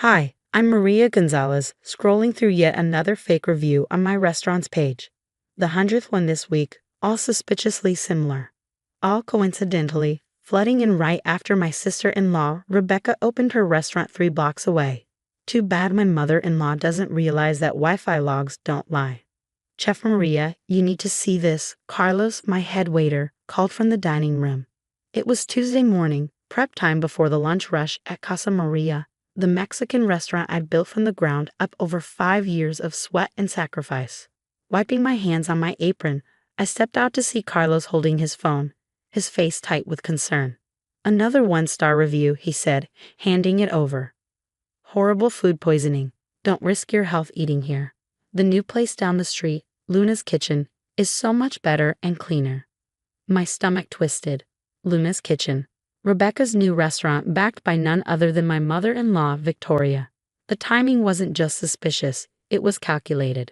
Hi, I'm Maria Gonzalez, scrolling through yet another fake review on my restaurant's page. The 100th one this week, all suspiciously similar. All coincidentally, flooding in right after my sister-in-law, Rebecca, opened her restaurant 3 blocks away. Too bad my mother-in-law doesn't realize that Wi-Fi logs don't lie. Chef Maria, you need to see this. Carlos, my head waiter, called from the dining room. It was Tuesday morning, prep time before the lunch rush at Casa Maria, the Mexican restaurant I'd built from the ground up over 5 years of sweat and sacrifice. Wiping my hands on my apron, I stepped out to see Carlos holding his phone, his face tight with concern. Another 1-star review, he said, handing it over. Horrible food poisoning. Don't risk your health eating here. The new place down the street, Luna's Kitchen, is so much better and cleaner. My stomach twisted. Luna's Kitchen. Rebecca's new restaurant backed by none other than my mother-in-law, Victoria. The timing wasn't just suspicious, it was calculated.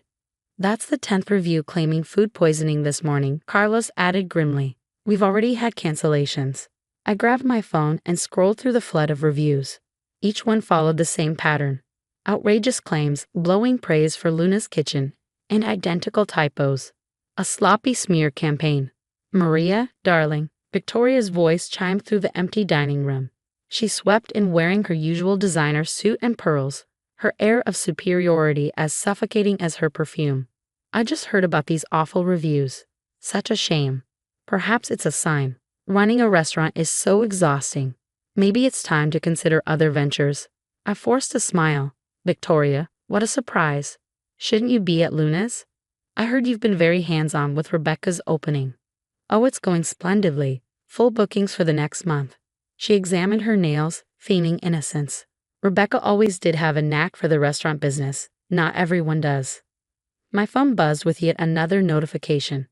That's the 10th review claiming food poisoning this morning, Carlos added grimly. We've already had cancellations. I grabbed my phone and scrolled through the flood of reviews. Each one followed the same pattern. Outrageous claims, glowing praise for Luna's Kitchen, and identical typos. A sloppy smear campaign. Maria, darling. Victoria's voice chimed through the empty dining room. She swept in wearing her usual designer suit and pearls, her air of superiority as suffocating as her perfume. I just heard about these awful reviews. Such a shame. Perhaps it's a sign. Running a restaurant is so exhausting. Maybe it's time to consider other ventures. I forced a smile. Victoria, what a surprise. Shouldn't you be at Luna's? I heard you've been very hands-on with Rebecca's opening. Oh, it's going splendidly. Full bookings for the next month. She examined her nails, feigning innocence. Rebecca always did have a knack for the restaurant business. Not everyone does. My phone buzzed with yet another notification.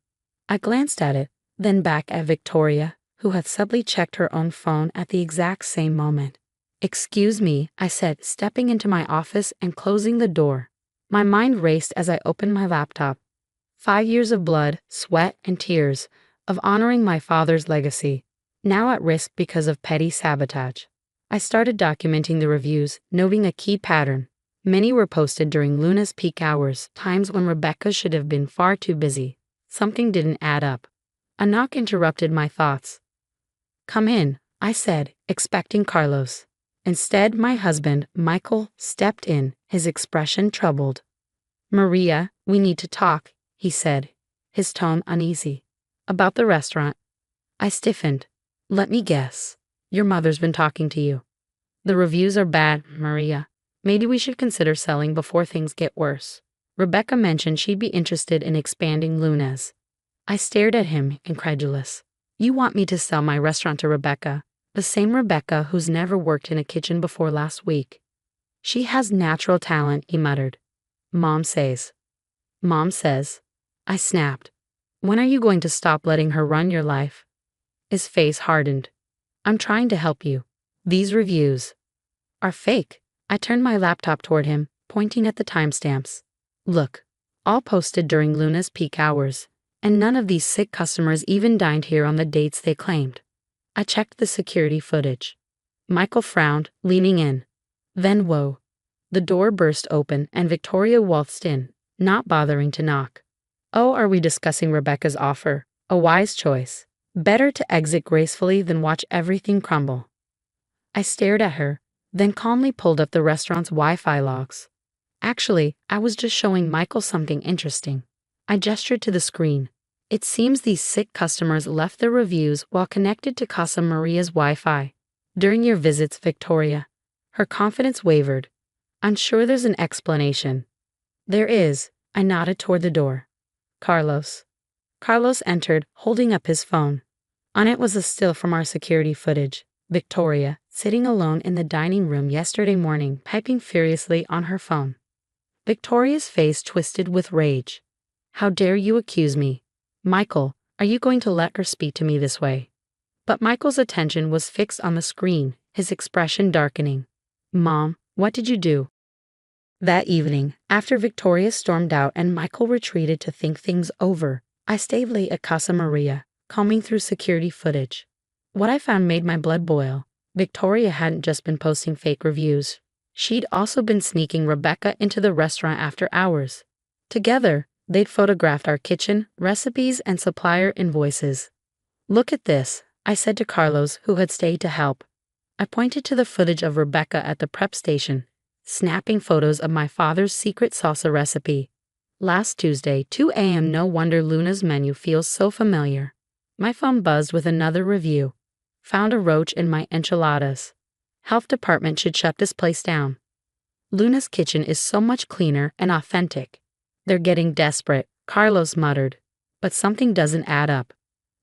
I glanced at it, then back at Victoria, who had subtly checked her own phone at the exact same moment. Excuse me, I said, stepping into my office and closing the door. My mind raced as I opened my laptop. 5 years of blood, sweat, and tears, of honoring my father's legacy, now at risk because of petty sabotage. I started documenting the reviews, noting a key pattern. Many were posted during Luna's peak hours, times when Rebecca should have been far too busy. Something didn't add up. A knock interrupted my thoughts. Come in, I said, expecting Carlos. Instead, my husband, Michael, stepped in, his expression troubled. Maria, we need to talk, he said, his tone uneasy. About the restaurant. I stiffened. Let me guess. Your mother's been talking to you. The reviews are bad, Maria. Maybe we should consider selling before things get worse. Rebecca mentioned she'd be interested in expanding Luna's. I stared at him, incredulous. You want me to sell my restaurant to Rebecca, the same Rebecca who's never worked in a kitchen before last week? She has natural talent, he muttered. Mom says. Mom says. I snapped. When are you going to stop letting her run your life? His face hardened. I'm trying to help you. These reviews are fake. I turned my laptop toward him, pointing at the timestamps. Look, all posted during Luna's peak hours, and none of these sick customers even dined here on the dates they claimed. I checked the security footage. Michael frowned, leaning in. Then whoa. The door burst open and Victoria waltzed in, not bothering to knock. Oh, are we discussing Rebecca's offer? A wise choice. Better to exit gracefully than watch everything crumble. I stared at her, then calmly pulled up the restaurant's Wi-Fi logs. Actually, I was just showing Michael something interesting. I gestured to the screen. It seems these sick customers left their reviews while connected to Casa Maria's Wi-Fi. During your visits, Victoria. Her confidence wavered. I'm sure there's an explanation. There is. I nodded toward the door. Carlos. Carlos entered, holding up his phone. On it was a still from our security footage. Victoria, sitting alone in the dining room yesterday morning, typing furiously on her phone. Victoria's face twisted with rage. How dare you accuse me? Michael, are you going to let her speak to me this way? But Michael's attention was fixed on the screen, his expression darkening. Mom, what did you do? That evening, after Victoria stormed out and Michael retreated to think things over, I stayed late at Casa Maria, combing through security footage. What I found made my blood boil. Victoria hadn't just been posting fake reviews. She'd also been sneaking Rebecca into the restaurant after hours. Together, they'd photographed our kitchen, recipes, and supplier invoices. "Look at this," I said to Carlos, who had stayed to help. I pointed to the footage of Rebecca at the prep station, snapping photos of my father's secret salsa recipe. Last Tuesday, 2 a.m. No wonder Luna's menu feels so familiar. My phone buzzed with another review. "Found a roach in my enchiladas. Health department should shut this place down. Luna's kitchen is so much cleaner and authentic." "They're getting desperate," Carlos muttered. But something doesn't add up.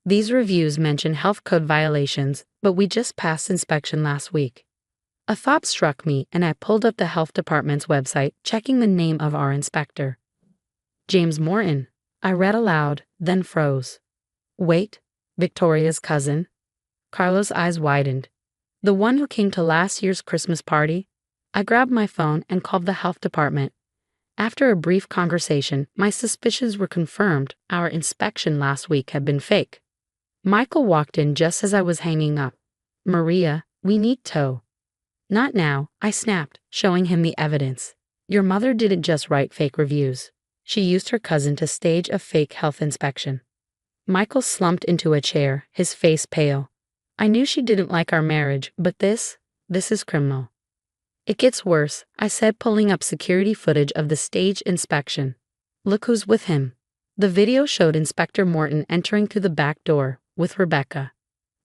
These reviews mention health code violations, but we just passed inspection last week. A thought struck me, and I pulled up the health department's website, checking the name of our inspector. "James Morton," I read aloud, then froze. "Wait, Victoria's cousin?" Carlos' eyes widened. "The one who came to last year's Christmas party?" I grabbed my phone and called the health department. After a brief conversation, my suspicions were confirmed. Our inspection last week had been fake. Michael walked in just as I was hanging up. "Maria, we need tow." "Not now," I snapped, showing him the evidence. "Your mother didn't just write fake reviews. She used her cousin to stage a fake health inspection." Michael slumped into a chair, his face pale. "I knew she didn't like our marriage, but this is criminal." "It gets worse," I said, pulling up security footage of the staged inspection. "Look who's with him." The video showed Inspector Morton entering through the back door, with Rebecca.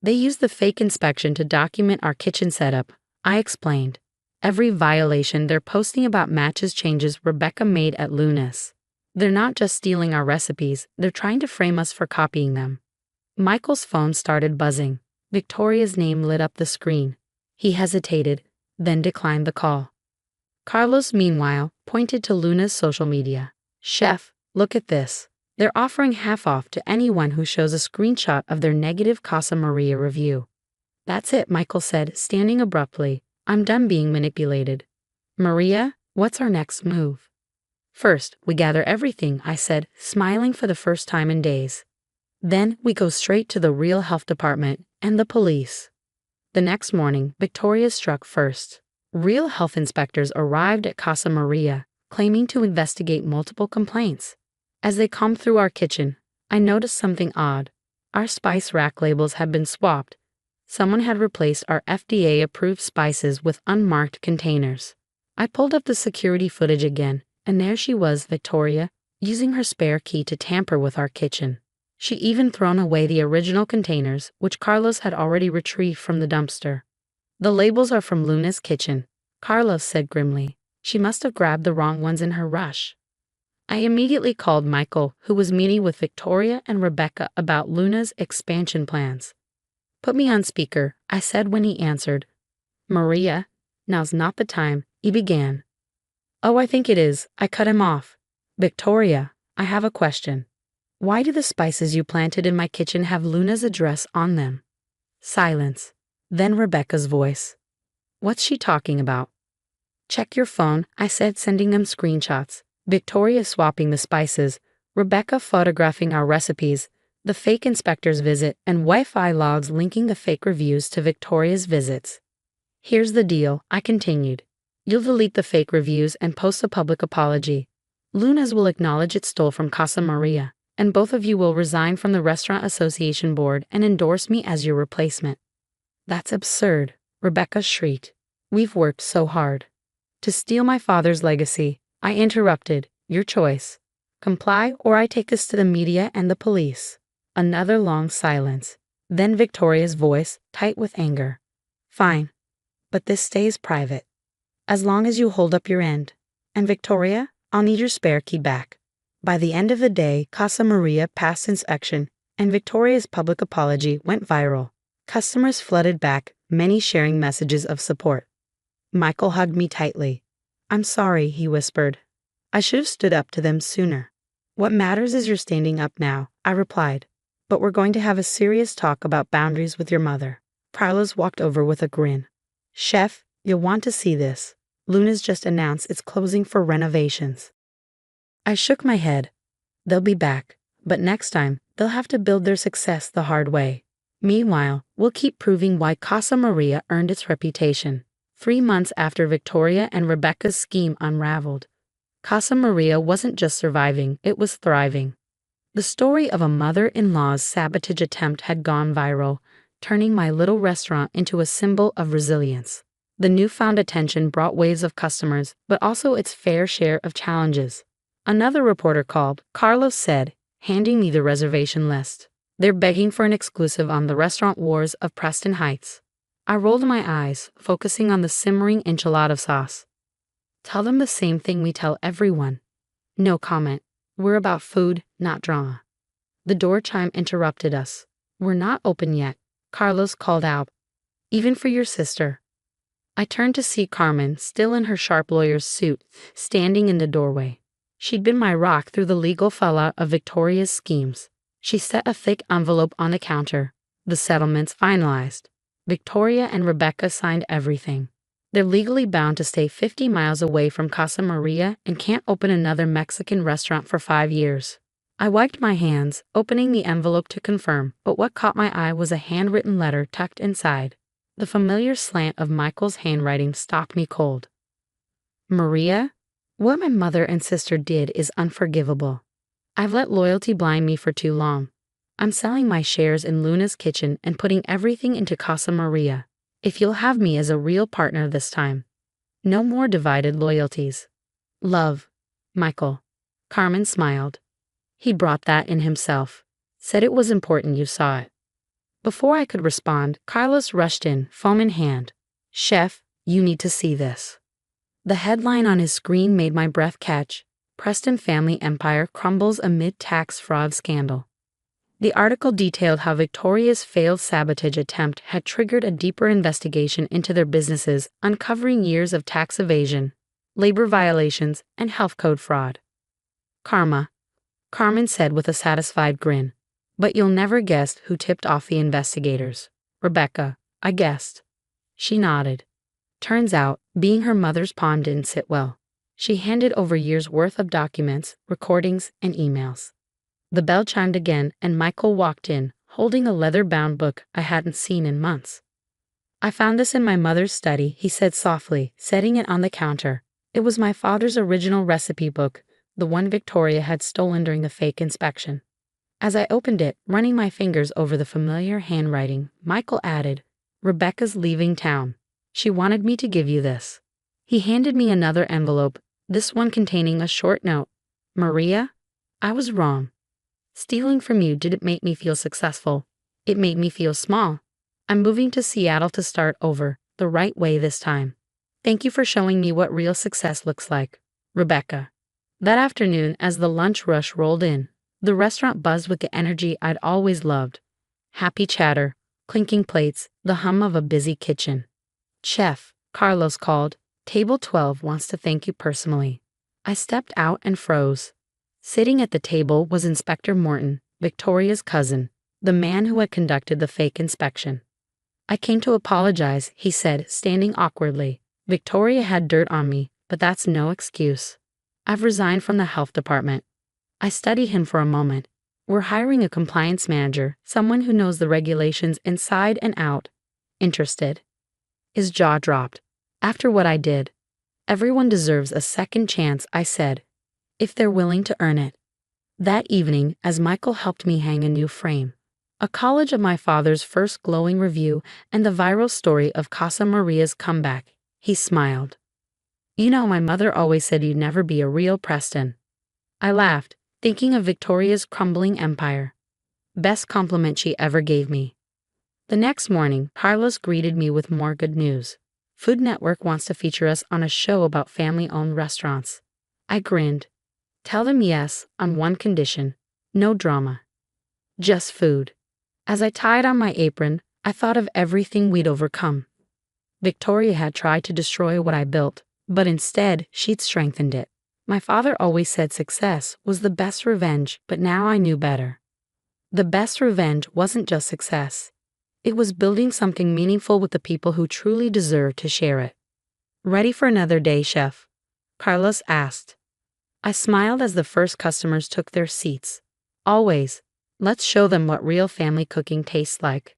"They used the fake inspection to document our kitchen setup," I explained. "Every violation they're posting about matches changes Rebecca made at Luna's. They're not just stealing our recipes, they're trying to frame us for copying them." Michael's phone started buzzing. Victoria's name lit up the screen. He hesitated, then declined the call. Carlos, meanwhile, pointed to Luna's social media. "Chef, look at this. They're offering half off to anyone who shows a screenshot of their negative Casa Maria review." "That's it," Michael said, standing abruptly. "I'm done being manipulated." "Maria, what's our next move?" "First, we gather everything," I said, smiling for the first time in days. "Then we go straight to the real health department and the police." The next morning, Victoria struck first. Real health inspectors arrived at Casa Maria, claiming to investigate multiple complaints. As they combed through our kitchen, I noticed something odd. Our spice rack labels had been swapped. Someone had replaced our FDA-approved spices with unmarked containers. I pulled up the security footage again, and there she was, Victoria, using her spare key to tamper with our kitchen. She'd even thrown away the original containers, which Carlos had already retrieved from the dumpster. "The labels are from Luna's kitchen," Carlos said grimly. "She must have grabbed the wrong ones in her rush." I immediately called Michael, who was meeting with Victoria and Rebecca about Luna's expansion plans. "Put me on speaker," I said when he answered. "Maria, now's not the time," he began. "Oh, I think it is," I cut him off. "Victoria, I have a question. Why do the spices you planted in my kitchen have Luna's address on them?" Silence. Then Rebecca's voice. "What's she talking about?" "Check your phone," I said, sending them screenshots. Victoria swapping the spices, Rebecca photographing our recipes, the fake inspector's visit, and Wi-Fi logs linking the fake reviews to Victoria's visits. "Here's the deal," I continued. "You'll delete the fake reviews and post a public apology. Luna's will acknowledge it stole from Casa Maria, and both of you will resign from the Restaurant Association board and endorse me as your replacement." "That's absurd," Rebecca shrieked. "We've worked so hard." "To steal my father's legacy," I interrupted. "Your choice. Comply or I take this to the media and the police." Another long silence. Then Victoria's voice, tight with anger. "Fine. But this stays private. As long as you hold up your end. And Victoria, I'll need your spare key back." By the end of the day, Casa Maria passed inspection, and Victoria's public apology went viral. Customers flooded back, many sharing messages of support. Michael hugged me tightly. "I'm sorry," he whispered. "I should have stood up to them sooner." "What matters is you're standing up now," I replied. "But we're going to have a serious talk about boundaries with your mother." Carlos walked over with a grin. "Chef, you'll want to see this. Luna's just announced it's closing for renovations." I shook my head. "They'll be back, but next time they'll have to build their success the hard way. Meanwhile, we'll keep proving why Casa Maria earned its reputation." 3 months after Victoria and Rebecca's scheme unraveled, Casa Maria wasn't just surviving, it was thriving. The story of a mother-in-law's sabotage attempt had gone viral, turning my little restaurant into a symbol of resilience. The newfound attention brought waves of customers, but also its fair share of challenges. Another reporter called, Carlos said, handing me the reservation list. They're begging for an exclusive on the restaurant wars of Preston Heights. I rolled my eyes, focusing on the simmering enchilada sauce. Tell them the same thing we tell everyone. No comment. We're about food, not drama. The door chime interrupted us. We're not open yet, Carlos called out. Even for your sister. I turned to see Carmen, still in her sharp lawyer's suit, standing in the doorway. She'd been my rock through the legal fallout of Victoria's schemes. She set a thick envelope on the counter. The settlements finalized. Victoria and Rebecca signed everything. They're legally bound to stay 50 miles away from Casa Maria and can't open another Mexican restaurant for 5 years. I wiped my hands, opening the envelope to confirm, but what caught my eye was a handwritten letter tucked inside. The familiar slant of Michael's handwriting stopped me cold. Maria? What my mother and sister did is unforgivable. I've let loyalty blind me for too long. I'm selling my shares in Luna's Kitchen and putting everything into Casa Maria. If you'll have me as a real partner this time. No more divided loyalties. Love. Michael. Carmen smiled. He brought that in himself. Said it was important you saw it. Before I could respond, Carlos rushed in, phone in hand. Chef, you need to see this. The headline on his screen made my breath catch. Preston family empire crumbles amid tax fraud scandal. The article detailed how Victoria's failed sabotage attempt had triggered a deeper investigation into their businesses, uncovering years of tax evasion, labor violations, and health code fraud. Karma, Carmen said with a satisfied grin. But you'll never guess who tipped off the investigators. Rebecca, I guessed. She nodded. Turns out, being her mother's pawn didn't sit well. She handed over years' worth of documents, recordings, and emails. The bell chimed again, and Michael walked in, holding a leather-bound book I hadn't seen in months. I found this in my mother's study, he said softly, setting it on the counter. It was my father's original recipe book, the one Victoria had stolen during the fake inspection. As I opened it, running my fingers over the familiar handwriting, Michael added, Rebecca's leaving town. She wanted me to give you this. He handed me another envelope, this one containing a short note. Maria, I was wrong. Stealing from you didn't make me feel successful. It made me feel small. I'm moving to Seattle to start over, the right way this time. Thank you for showing me what real success looks like. Rebecca. That afternoon, as the lunch rush rolled in, the restaurant buzzed with the energy I'd always loved. Happy chatter, clinking plates, the hum of a busy kitchen. Chef, Carlos called, Table 12 wants to thank you personally. I stepped out and froze. Sitting at the table was Inspector Morton, Victoria's cousin, the man who had conducted the fake inspection. I came to apologize, he said, standing awkwardly. Victoria had dirt on me, but that's no excuse. I've resigned from the health department. I studied him for a moment. We're hiring a compliance manager, someone who knows the regulations inside and out. Interested? His jaw dropped. After what I did, everyone deserves a second chance, I said, if they're willing to earn it. That evening, as Michael helped me hang a new frame, a collage of my father's first glowing review and the viral story of Casa Maria's comeback, he smiled. You know, my mother always said you'd never be a real Preston. I laughed, thinking of Victoria's crumbling empire. Best compliment she ever gave me. The next morning, Carlos greeted me with more good news. Food Network wants to feature us on a show about family-owned restaurants. I grinned. Tell them yes, on one condition. No drama. Just food. As I tied on my apron, I thought of everything we'd overcome. Victoria had tried to destroy what I built, but instead, she'd strengthened it. My father always said success was the best revenge, but now I knew better. The best revenge wasn't just success. It was building something meaningful with the people who truly deserved to share it. Ready for another day, chef? Carlos asked. I smiled as the first customers took their seats. Always. Let's show them what real family cooking tastes like.